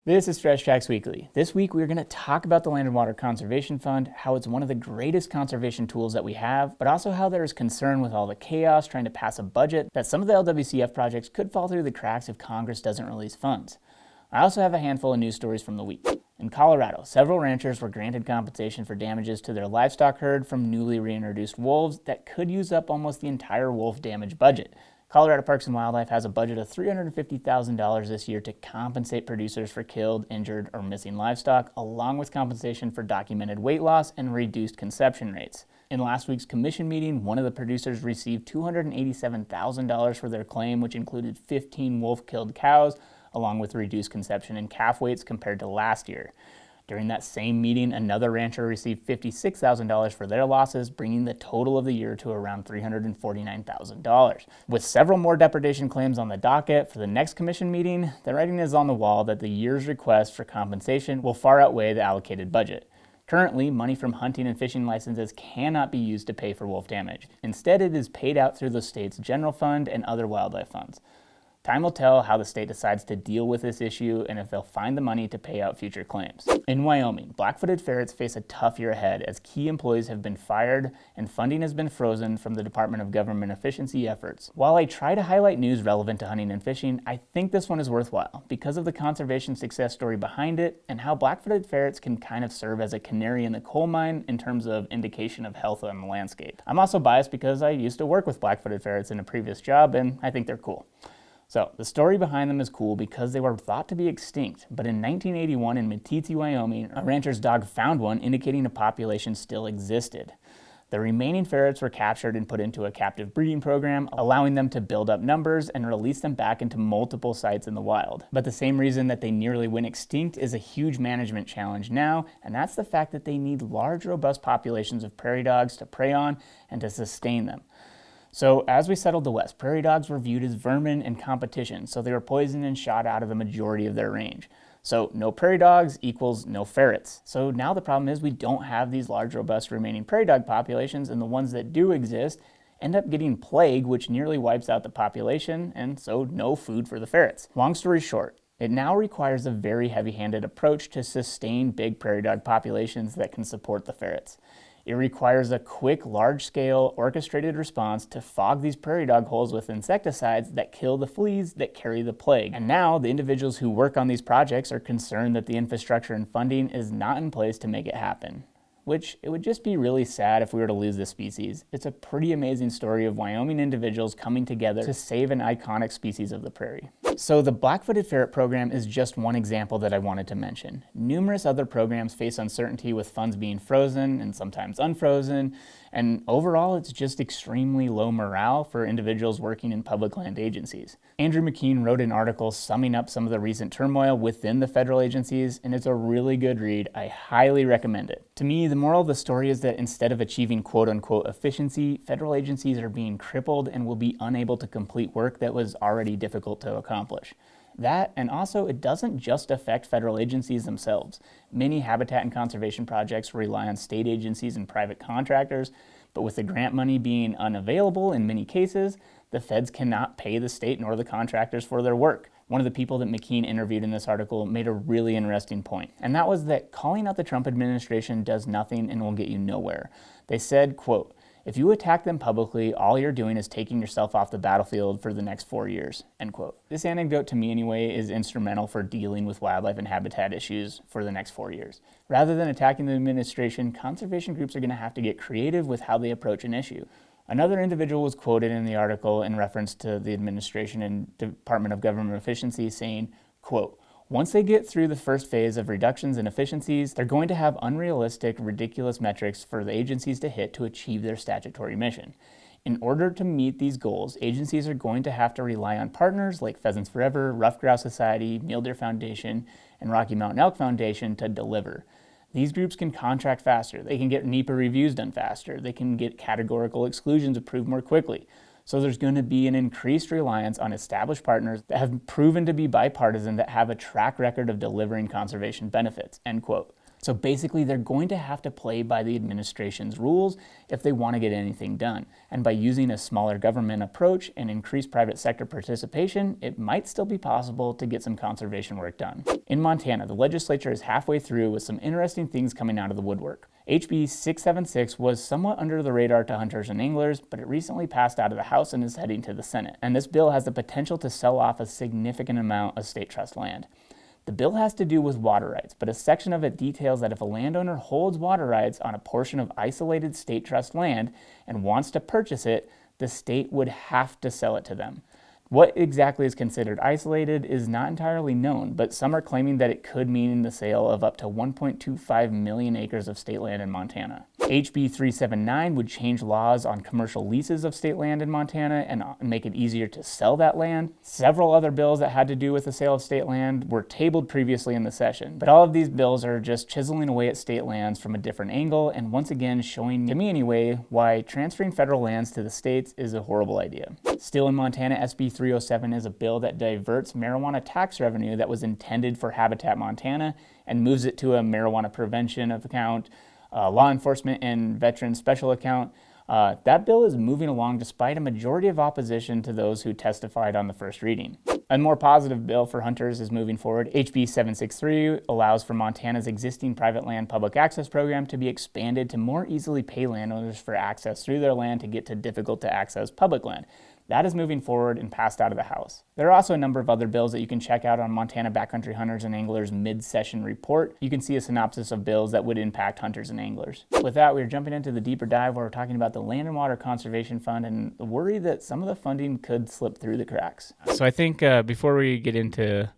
This is Stretch Tracks Weekly. This week we're going to talk about the Land and Water Conservation Fund, how it's one of the greatest conservation tools that we have, but also how there is concern with all the chaos trying to pass a budget that some of the LWCF projects could fall through the cracks if Congress doesn't release funds. I also have a handful of news stories from the week. In Colorado, several ranchers were granted compensation for damages to their livestock herd from newly reintroduced wolves that could use up almost the entire wolf damage budget. Colorado Parks and Wildlife has a budget of $350,000 this year to compensate producers for killed, injured, or missing livestock, along with compensation for documented weight loss and reduced conception rates. In last week's commission meeting, one of the producers received $287,000 for their claim, which included 15 wolf-killed cows, along with reduced conception and calf weights compared to last year. During that same meeting, another rancher received $56,000 for their losses, bringing the total of the year to around $349,000. With several more depredation claims on the docket for the next commission meeting, the writing is on the wall that the year's request for compensation will far outweigh the allocated budget. Currently, money from hunting and fishing licenses cannot be used to pay for wolf damage. Instead, it is paid out through the state's general fund and other wildlife funds. Time will tell how the state decides to deal with this issue and if they'll find the money to pay out future claims. In Wyoming, black-footed ferrets face a tough year ahead as key employees have been fired and funding has been frozen from the Department of Government Efficiency efforts. While I try to highlight news relevant to hunting and fishing, I think this one is worthwhile because of the conservation success story behind it and how black-footed ferrets can kind of serve as a canary in the coal mine in terms of indication of health on the landscape. I'm also biased because I used to work with black-footed ferrets in a previous job and I think they're cool. So, the story behind them is cool because they were thought to be extinct, but in 1981 in Meeteetse, Wyoming, a rancher's dog found one indicating a population still existed. The remaining ferrets were captured and put into a captive breeding program, allowing them to build up numbers and release them back into multiple sites in the wild. But the same reason that they nearly went extinct is a huge management challenge now, and that's the fact that they need large, robust populations of prairie dogs to prey on and to sustain them. So as we settled the West, prairie dogs were viewed as vermin and competition, so they were poisoned and shot out of the majority of their range. So no prairie dogs equals no ferrets. So now the problem is we don't have these large, robust remaining prairie dog populations, and the ones that do exist end up getting plague, which nearly wipes out the population, and so no food for the ferrets. Long story short, it now requires a very heavy-handed approach to sustain big prairie dog populations that can support the ferrets. It requires a quick, large-scale, orchestrated response to fog these prairie dog holes with insecticides that kill the fleas that carry the plague. And now, the individuals who work on these projects are concerned that the infrastructure and funding is not in place to make it happen. Which, it would just be really sad if we were to lose this species. It's a pretty amazing story of Wyoming individuals coming together to save an iconic species of the prairie. So the black-footed ferret program is just one example that I wanted to mention. Numerous other programs face uncertainty with funds being frozen and sometimes unfrozen, and overall it's just extremely low morale for individuals working in public land agencies. Andrew McKean wrote an article summing up some of the recent turmoil within the federal agencies, and it's a really good read. I highly recommend it. To me, the moral of the story is that instead of achieving quote-unquote efficiency, federal agencies are being crippled and will be unable to complete work that was already difficult to accomplish. That, and also it doesn't just affect federal agencies themselves. Many habitat and conservation projects rely on state agencies and private contractors, but with the grant money being unavailable in many cases, the feds cannot pay the state nor the contractors for their work. One of the people that McKean interviewed in this article made a really interesting point, and that was that calling out the Trump administration does nothing and will get you nowhere. They said, quote, "If you attack them publicly, all you're doing is taking yourself off the battlefield for the next 4 years," end quote. This anecdote to me anyway is instrumental for dealing with wildlife and habitat issues for the next 4 years. Rather than attacking the administration, conservation groups are going to have to get creative with how they approach an issue. Another individual was quoted in the article in reference to the administration and Department of Government Efficiency saying, quote, "Once they get through the first phase of reductions in efficiencies, they're going to have unrealistic, ridiculous metrics for the agencies to hit to achieve their statutory mission. In order to meet these goals, agencies are going to have to rely on partners like Pheasants Forever, Ruffed Grouse Society, Mule Deer Foundation, and Rocky Mountain Elk Foundation to deliver. These groups can contract faster, they can get NEPA reviews done faster, they can get categorical exclusions approved more quickly. So there's going to be an increased reliance on established partners that have proven to be bipartisan that have a track record of delivering conservation benefits," end quote. So basically, they're going to have to play by the administration's rules if they want to get anything done. And by using a smaller government approach and increased private sector participation, it might still be possible to get some conservation work done. In Montana, the legislature is halfway through with some interesting things coming out of the woodwork. HB 676 was somewhat under the radar to hunters and anglers, but it recently passed out of the House and is heading to the Senate. And this bill has the potential to sell off a significant amount of state trust land. The bill has to do with water rights, but a section of it details that if a landowner holds water rights on a portion of isolated state trust land and wants to purchase it, the state would have to sell it to them. What exactly is considered isolated is not entirely known, but some are claiming that it could mean the sale of up to 1.25 million acres of state land in Montana. HB 379 would change laws on commercial leases of state land in Montana and make it easier to sell that land. Several other bills that had to do with the sale of state land were tabled previously in the session, but all of these bills are just chiseling away at state lands from a different angle and once again showing, to me anyway, why transferring federal lands to the states is a horrible idea. Still in Montana, SB 307 is a bill that diverts marijuana tax revenue that was intended for Habitat Montana and moves it to a marijuana prevention account, law enforcement and veterans special account. That bill is moving along despite a majority of opposition to those who testified on the first reading. A more positive bill for hunters is moving forward. HB 763 allows for Montana's existing private land public access program to be expanded to more easily pay landowners for access through their land to get to difficult to access public land. That is moving forward and passed out of the House. There are also a number of other bills that you can check out on Montana Backcountry Hunters and Anglers mid-session report. You can see a synopsis of bills that would impact hunters and anglers. With that, we're jumping into the deeper dive where we're talking about the Land and Water Conservation Fund and the worry that some of the funding could slip through the cracks. So I think before we get into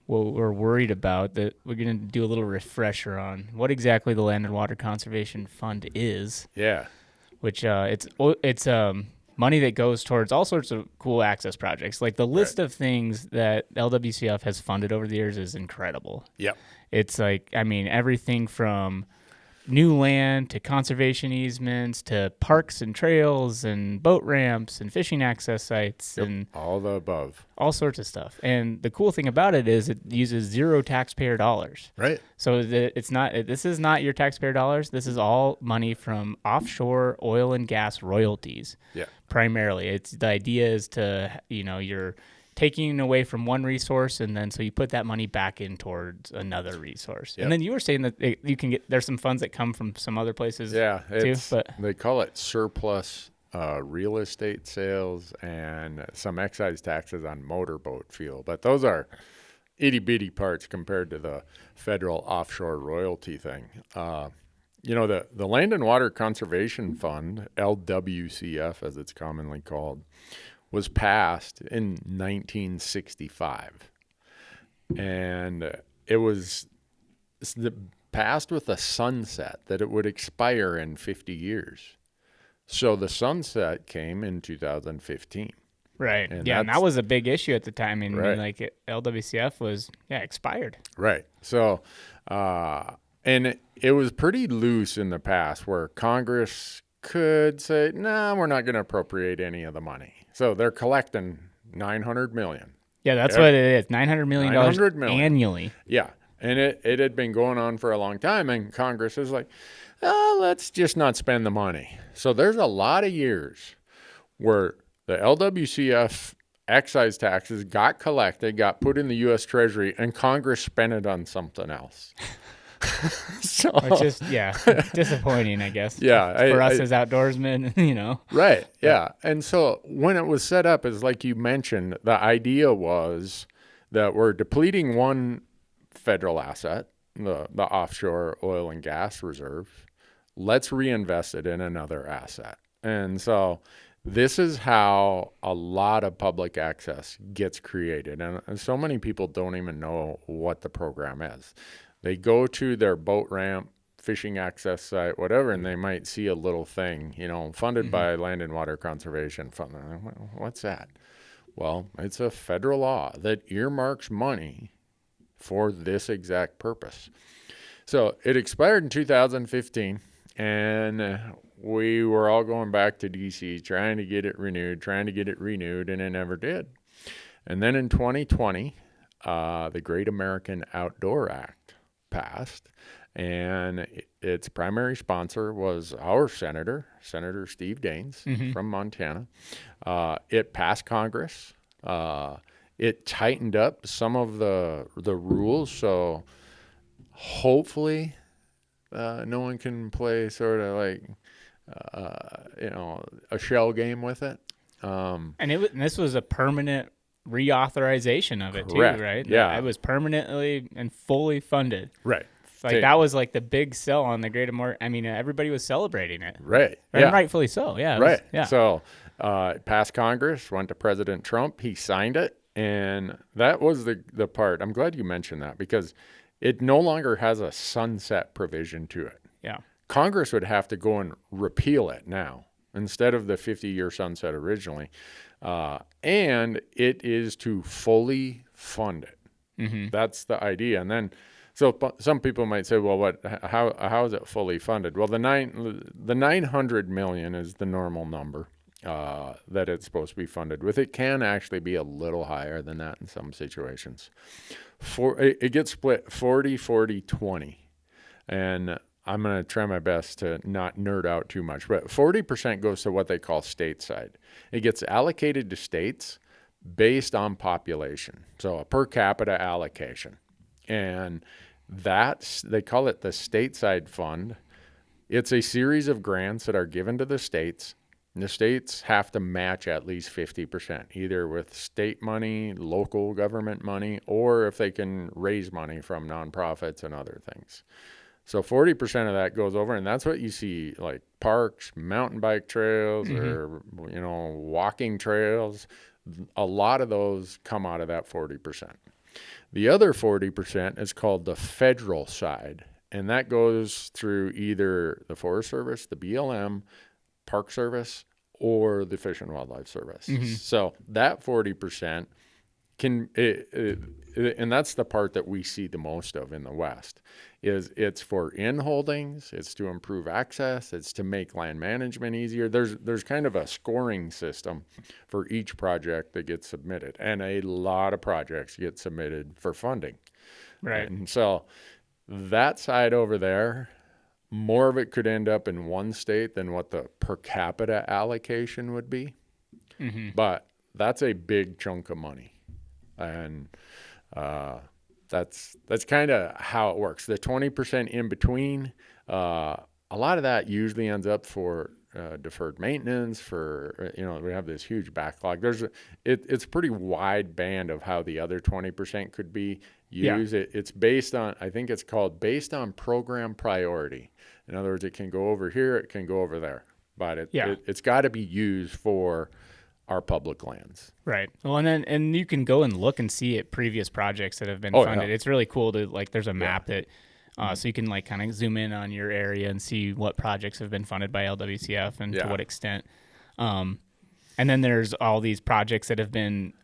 what we're worried about, that we're going to do a little refresher on what exactly the Land and Water Conservation Fund is. Yeah. Which it's money that goes towards all sorts of cool access projects. Like the list of things that LWCF has funded over the years is incredible. Yep. It's like, I mean, everything from new land to conservation easements to parks and trails and boat ramps and fishing access sites and all the above. All sorts of stuff. And the cool thing about it is it uses zero taxpayer dollars. Right. So this is not your taxpayer dollars. This is all money from offshore oil and gas royalties. Yeah. Primarily, the idea is to, you're taking away from one resource, and then so you put that money back in towards another resource. Yep. And then you were saying that you can get, there's some funds that come from some other places. Yeah, too, but they call it surplus real estate sales and some excise taxes on motorboat fuel. But those are itty bitty parts compared to the federal offshore royalty thing. The Land and Water Conservation Fund, LWCF as it's commonly called, was passed in 1965. And it was passed with a sunset that it would expire in 50 years. So the sunset came in 2015. Right. And that was a big issue at the time. And LWCF was expired. Right. So and it was pretty loose in the past where Congress could say, no, we're not going to appropriate any of the money. So they're collecting $900 million. Yeah, that's what it is. $900 million annually. Yeah. And it had been going on for a long time. And Congress is like, let's just not spend the money. So there's a lot of years where the LWCF excise taxes got collected, got put in the U.S. Treasury, and Congress spent it on something else. Which is disappointing, I guess. Yeah, for us as outdoorsmen, Right. Yeah, and so when it was set up, as like you mentioned, the idea was that we're depleting one federal asset, the offshore oil and gas reserve. Let's reinvest it in another asset, and so this is how a lot of public access gets created, and so many people don't even know what the program is. They go to their boat ramp, fishing access site, whatever, and they might see a little thing, funded by Land and Water Conservation Fund. What's that? Well, it's a federal law that earmarks money for this exact purpose. So it expired in 2015, and we were all going back to D.C. trying to get it renewed, and it never did. And then in 2020, the Great American Outdoor Act passed, And its primary sponsor was our Senator Steve Daines from Montana. It passed Congress. It tightened up some of the rules, so hopefully no one can play sort of like a shell game with it. And this was a permanent reauthorization of it correct. Too, right? Yeah, it was permanently and fully funded. Right. Like that was like the big sell on the Great American. I mean, everybody was celebrating it. Right. And yeah. rightfully so. Yeah. Right. Yeah. So it passed Congress, went to President Trump. He signed it. And that was the part. I'm glad you mentioned that because it no longer has a sunset provision to it. Yeah. Congress would have to go and repeal it now instead of the 50-year sunset originally. And it is to fully fund it. Mm-hmm. That's the idea. And then, so some people might say, well, how is it fully funded? Well, the $900 million is the normal number that it's supposed to be funded with. It can actually be a little higher than that in some situations. It gets split 40, 40, 20. And I'm going to try my best to not nerd out too much, but 40% goes to what they call stateside. It gets allocated to states based on population, so a per capita allocation. And they call it the stateside fund. It's a series of grants that are given to the states. And the states have to match at least 50%, either with state money, local government money, or if they can raise money from nonprofits and other things. So 40% of that goes over, and that's what you see, like parks, mountain bike trails, or walking trails. A lot of those come out of that 40%. The other 40% is called the federal side, and that goes through either the Forest Service, the BLM, Park Service, or the Fish and Wildlife Service. So that 40% and that's the part that we see the most of in the West, is it's for inholdings, it's to improve access, it's to make land management easier. There's kind of a scoring system for each project that gets submitted, and a lot of projects get submitted for funding. Right. And so that side over there, more of it could end up in one state than what the per capita allocation would be. But that's a big chunk of money. And that's kind of how it works. The 20% in between, a lot of that usually ends up for deferred maintenance. For we have this huge backlog. It's a pretty wide band of how the other 20% could be used. Yeah. It's based on, I think it's called based on program priority. In other words, it can go over here, it can go over there, but it's got to be used for our public lands. Right. Well, and you can go and look and see at previous projects that have been funded. Yeah. It's really cool to there's a map that so you can kind of zoom in on your area and see what projects have been funded by LWCF and to what extent. And then there's all these projects that have been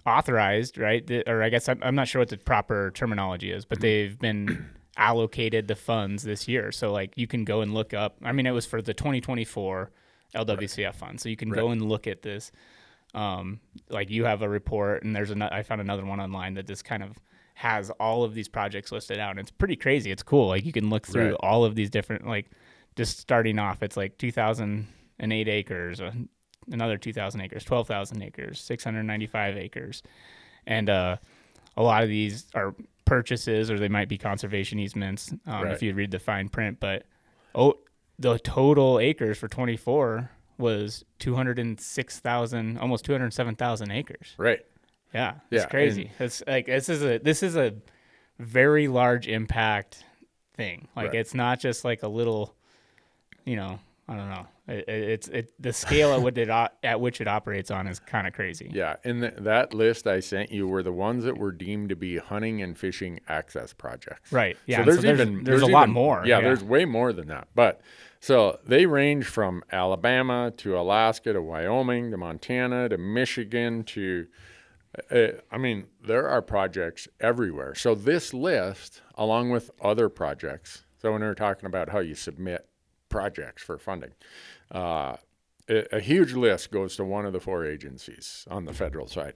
authorized, right? Or I guess I'm not sure what the proper terminology is, but they've been allocated the funds this year. So you can go and look up. I mean, it was for the 2024 LWCF fund. So you can go and look at this. You have a report, and I found another one online that just kind of has all of these projects listed out. And it's pretty crazy. It's cool. You can look through all of these different, just starting off, it's 2,008 acres, another 2,000 acres, 12,000 acres, 695 acres. And a lot of these are purchases, or they might be conservation easements if you read the fine print. But the total acres for 24 was 206,000, almost 207,000 acres. Right. Yeah. It's crazy. It's this is a very large impact thing. It's not just a little, I don't know. It's the scale at which it operates on is kind of crazy. Yeah, and that list I sent you were the ones that were deemed to be hunting and fishing access projects. Right. Yeah. So there's a lot more. Yeah, there's way more than that. But so they range from Alabama to Alaska to Wyoming to Montana to Michigan to there are projects everywhere. So this list, along with other projects, so when we're talking about how you submit projects for funding, a huge list goes to one of the four agencies on the federal side,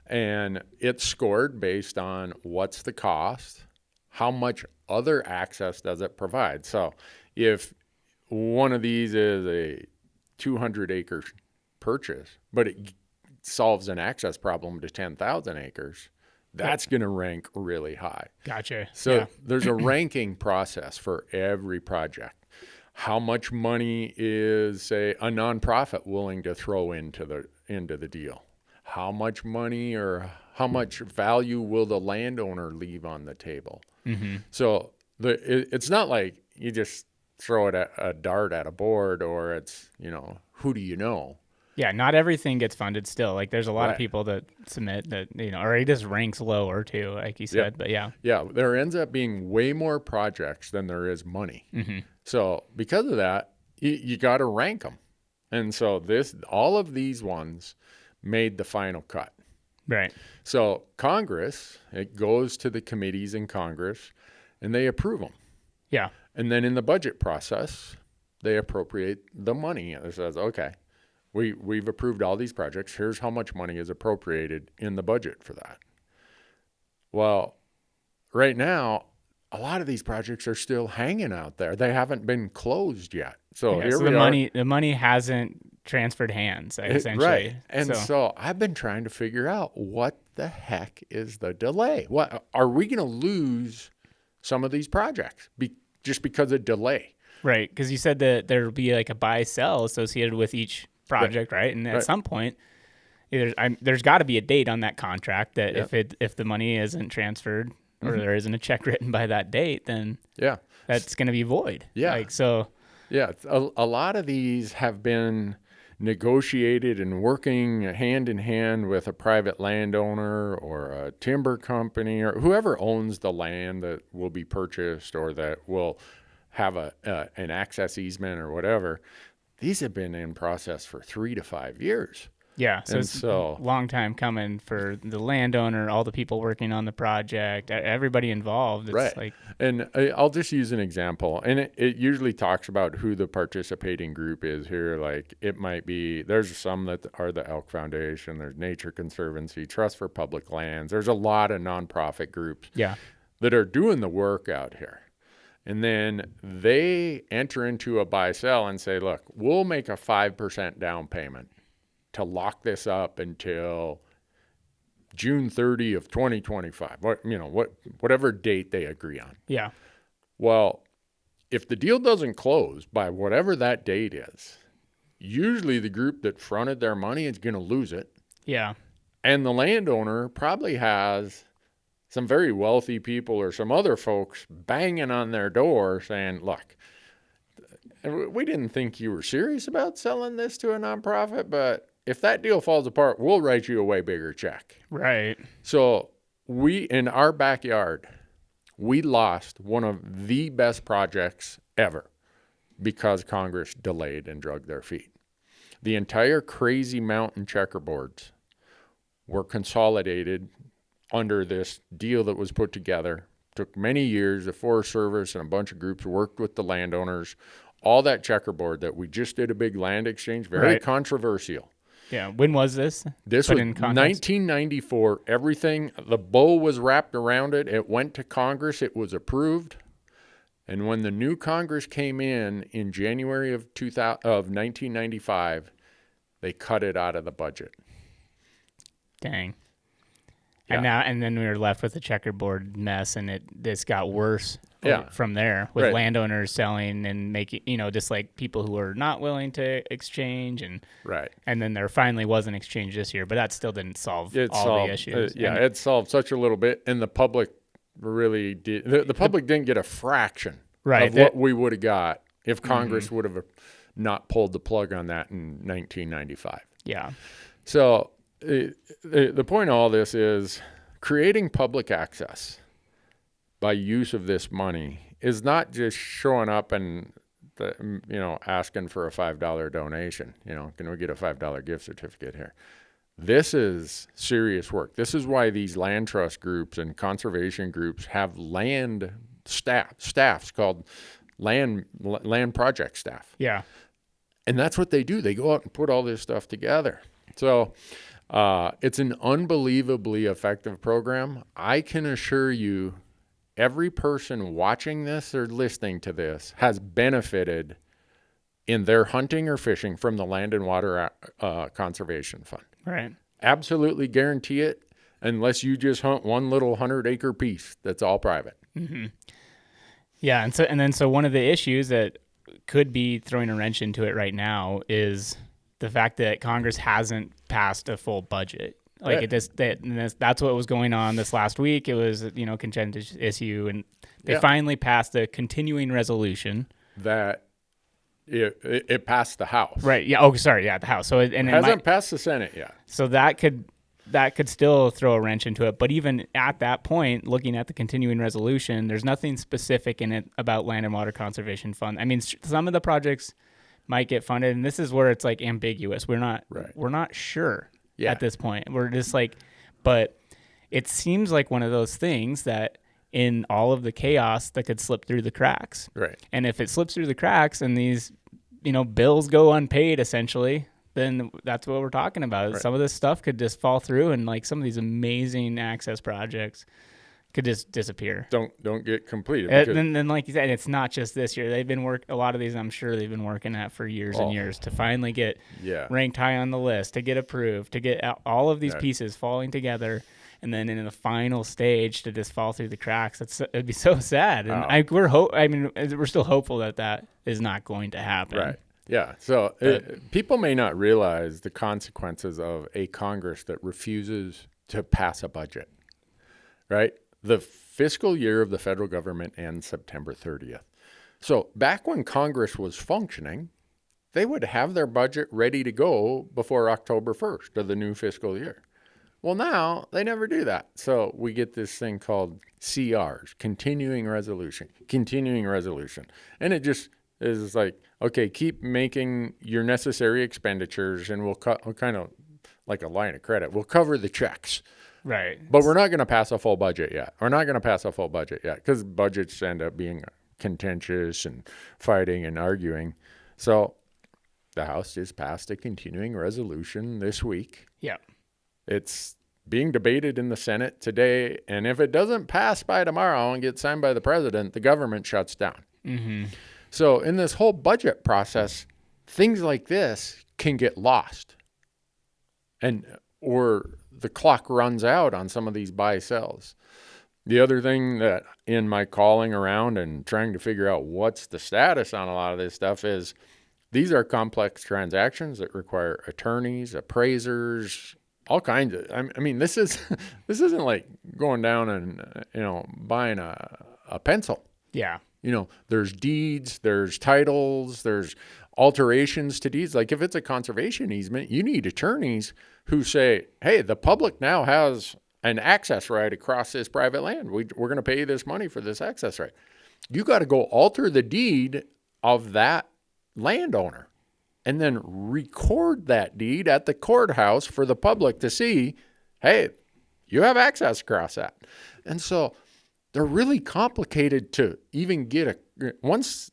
and it's scored based on what's the cost, how much other access does it provide? So if one of these is a 200-acre purchase, but it solves an access problem to 10,000 acres, that's going to rank really high. Gotcha. So there's a ranking process for every project. How much money is, say, a nonprofit willing to throw into the deal? How much money or how much value will the landowner leave on the table? Mm-hmm. So it's not like you just throw it at a dart at a board, or it's, who do you know? Yeah, not everything gets funded still. Like there's a lot Right. of people that submit that, or it just ranks lower too, like you said. But yeah. Yeah, there ends up being way more projects than there is money. Mm-hmm. So because of that, you got to rank them. And so all of these ones made the final cut. Right. So Congress, it goes to the committees in Congress, and they approve them. Yeah. And then in the budget process, they appropriate the money. It says, okay, we've approved all these projects. Here's how much money is appropriated in the budget for that. Well, right now, a lot of these projects are still hanging out there. They haven't been closed yet. So so the money hasn't transferred hands, essentially. Right. And so I've been trying to figure out what the heck is the delay. What are we going to lose some of these projects just because of delay? Right, because you said that there'll be like a buy-sell associated with each project, right? And at some point, there's got to be a date on that contract that if the money isn't transferred or there isn't a check written by that date, then that's going to be void. Yeah. A lot of these have been negotiated and working hand in hand with a private landowner or a timber company or whoever owns the land that will be purchased or that will have an access easement or whatever. These have been in process for 3 to 5 years. Yeah, so it's a long time coming for the landowner, all the people working on the project, everybody involved. It's right. And I'll just use an example. And it usually talks about who the participating group is here. Like it might be, there's some that are the Elk Foundation, there's Nature Conservancy, Trust for Public Lands. There's a lot of nonprofit groups that are doing the work out here. And then they enter into a buy-sell and say, look, we'll make a 5% down payment to lock this up until June 30 of 2025, whatever date they agree on. Yeah. Well, if the deal doesn't close by whatever that date is, usually the group that fronted their money is going to lose it. Yeah. And the landowner probably has some very wealthy people or some other folks banging on their door saying, look, we didn't think you were serious about selling this to a nonprofit, but if that deal falls apart, we'll write you a way bigger check. Right. So in our backyard, we lost one of the best projects ever because Congress delayed and dragged their feet. The entire Crazy Mountain checkerboards were consolidated under this deal that was put together. Took many years. The Forest Service and a bunch of groups worked with the landowners. All that checkerboard that we just did a big land exchange, very controversial. Yeah. When was this? This was 1994. Everything, the bow was wrapped around it. It went to Congress. It was approved. And when the new Congress came in January of 1995, they cut it out of the budget. Dang. Yeah. And then we were left with a checkerboard mess, and this got worse from there with landowners selling and making, just like people who are not willing to exchange, and then there finally was an exchange this year, but that still didn't solve the issues. It solved such a little bit, and the public really did. The public didn't get a fraction of what we would have got if Congress would have not pulled the plug on that in 1995. Yeah. So the point of all this is creating public access by use of this money is not just showing up and asking for a $5 donation. Can we get a $5 gift certificate here? This is serious work. This is why these land trust groups and conservation groups have land staffs called land project staff. Yeah. And that's what they do. They go out and put all this stuff together. So it's an unbelievably effective program. I can assure you every person watching this or listening to this has benefited in their hunting or fishing from the Land and Water Conservation Fund. Right. Absolutely guarantee it, unless you just hunt one little 100-acre piece that's all private. Mm-hmm. Yeah, so one of the issues that could be throwing a wrench into it right now is the fact that Congress hasn't passed a full budget. Like that's what was going on this last week. It was, contentious issue, and they finally passed a continuing resolution that it passed the House. Right. Yeah. Oh, sorry. Yeah, the House. So it hasn't passed the Senate yet. So that could still throw a wrench into it. But even at that point, looking at the continuing resolution, there's nothing specific in it about Land and Water Conservation Fund. I mean, some of the projects might get funded, and this is where it's like ambiguous. We're not sure at this point. We're just like, but it seems like one of those things that in all of the chaos that could slip through the cracks. Right. And if it slips through the cracks and these, bills go unpaid essentially, then that's what we're talking about. Right. Some of this stuff could just fall through, and like some of these amazing access projects could just disappear. Don't get completed. And then like you said, it's not just this year. They've been a lot of these I'm sure they've been working at for years and years to finally get ranked high on the list, to get approved, to get all of these pieces falling together. And then in the final stage to just fall through the cracks, it'd be so sad. And we're still hopeful that is not going to happen. Right. Yeah. So people may not realize the consequences of a Congress that refuses to pass a budget. Right. The fiscal year of the federal government ends September 30th. So back when Congress was functioning, they would have their budget ready to go before October 1st of the new fiscal year. Well, now they never do that. So we get this thing called CRs, continuing resolution. And it just is like, okay, keep making your necessary expenditures and we'll kind of like a line of credit. We'll cover the checks. Right. But we're not going to pass a full budget yet. Because budgets end up being contentious and fighting and arguing. So the House just passed a continuing resolution this week. Yeah. It's being debated in the Senate today, and if it doesn't pass by tomorrow and get signed by the president, the government shuts down. Mm-hmm. So in this whole budget process, things like this can get lost, or the clock runs out on some of these buy-sells. The other thing that in my calling around and trying to figure out what's the status on a lot of this stuff is these are complex transactions that require attorneys, appraisers, all kinds of. I mean, this isn't like going down and buying a pencil. Yeah. There's deeds, there's titles, there's alterations to deeds. Like if it's a conservation easement, you need attorneys who say, "Hey, the public now has an access right across this private land. We're going to pay you this money for this access right." You got to go alter the deed of that landowner, and then record that deed at the courthouse for the public to see, hey, you have access across that. And so they're really complicated to even get once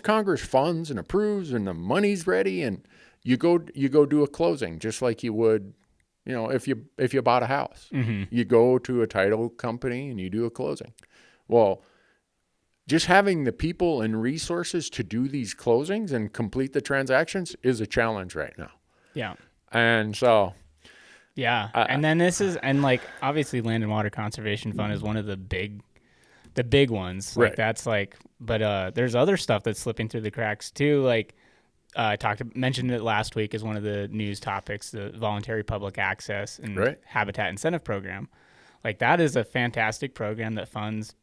Congress funds and approves and the money's ready and you go do a closing just like you would, if you bought a house. Mm-hmm. You go to a title company and you do a closing. Well, just having the people and resources to do these closings and complete the transactions is a challenge right now. Yeah. And so. Yeah. And then obviously Land and Water Conservation Fund is one of the big ones. That's but there's other stuff that's slipping through the cracks too. Like I mentioned it last week as one of the news topics, the voluntary public access and habitat incentive program. Like that is a fantastic program that funds,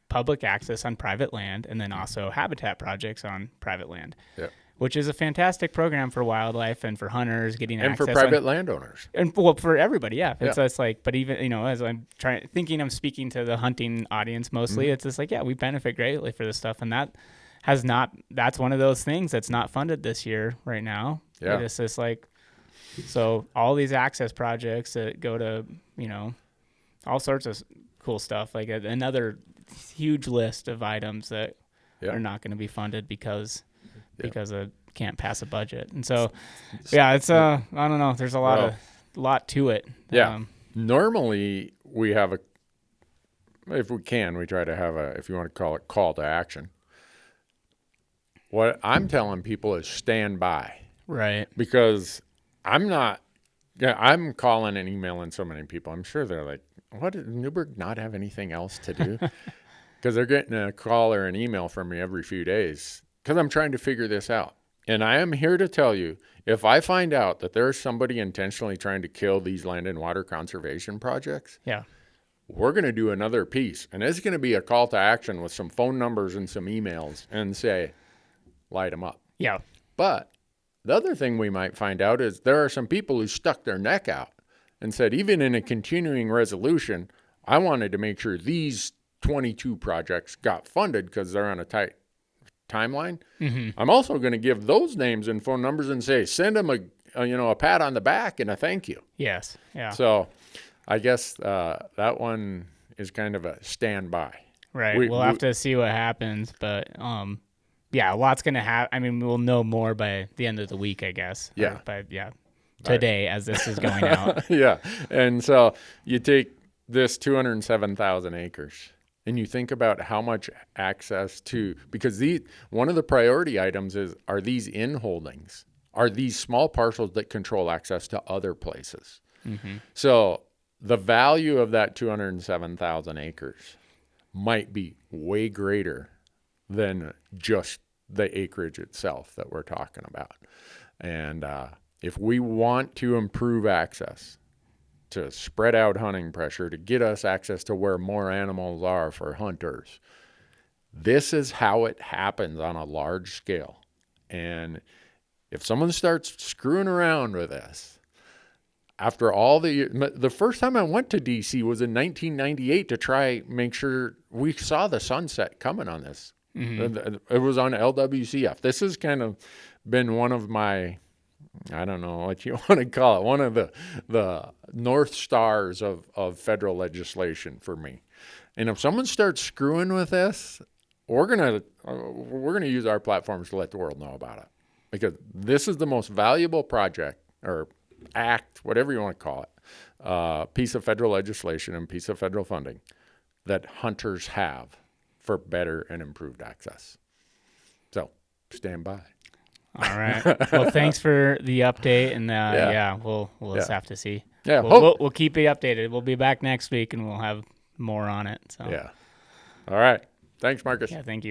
public access on private land and then also habitat projects on private land, which is a fantastic program for wildlife and for hunters getting access. And for private landowners. And for everybody, yeah. It's like, but even, as I'm I'm speaking to the hunting audience mostly, it's just like, we benefit greatly for this stuff. And that's one of those things that's not funded this year right now. Yeah. It's just like, so all these access projects that go to, all sorts of cool stuff, like another huge list of items that are not going to be funded because can't pass a budget. And so it's I don't know, there's a lot to it. Normally we have if we can, we try to have a, if you want to call it, call to action. What I'm telling people is stand by. Right. Because I'm calling and emailing so many people. I'm sure they're like, what, does Newberg not have anything else to do? Because they're getting a call or an email from me every few days because I'm trying to figure this out. And I am here to tell you, if I find out that there's somebody intentionally trying to kill these land and water conservation projects, we're going to do another piece. And it's going to be a call to action with some phone numbers and some emails and say, light them up. Yeah. But the other thing we might find out is there are some people who stuck their neck out and said, even in a continuing resolution, I wanted to make sure these 22 projects got funded because they're on a tight timeline. Mm-hmm. I'm also going to give those names and phone numbers and say, send them a pat on the back and a thank you. Yes. Yeah. So I guess that one is kind of a standby. Right. We'll have to see what happens, but yeah, a lot's going to happen. I mean, we'll know more by the end of the week, I guess. Yeah. Today, as this is going out. Yeah. And so you take this 207,000 acres and you think about how much access to, because one of the priority items are these in-holdings, are these small parcels that control access to other places. Mm-hmm. So the value of that 207,000 acres might be way greater than just the acreage itself that we're talking about. And if we want to improve access, to spread out hunting pressure, to get us access to where more animals are for hunters, this is how it happens on a large scale. And if someone starts screwing around with this, after all the first time I went to DC was in 1998 to try make sure we saw the sunset coming on this. Mm-hmm. It was on LWCF. This has kind of been one of my, I don't know what you want to call it, one of the North Stars of federal legislation for me. And if someone starts screwing with this, we're gonna use our platforms to let the world know about it, because this is the most valuable project or act, whatever you want to call it, piece of federal legislation and piece of federal funding that hunters have for better and improved access. So stand by. All right. Well, thanks for the update, and we'll just have to see. Yeah, we'll keep you updated. We'll be back next week, and we'll have more on it. So yeah. All right. Thanks, Marcus. Yeah, thank you.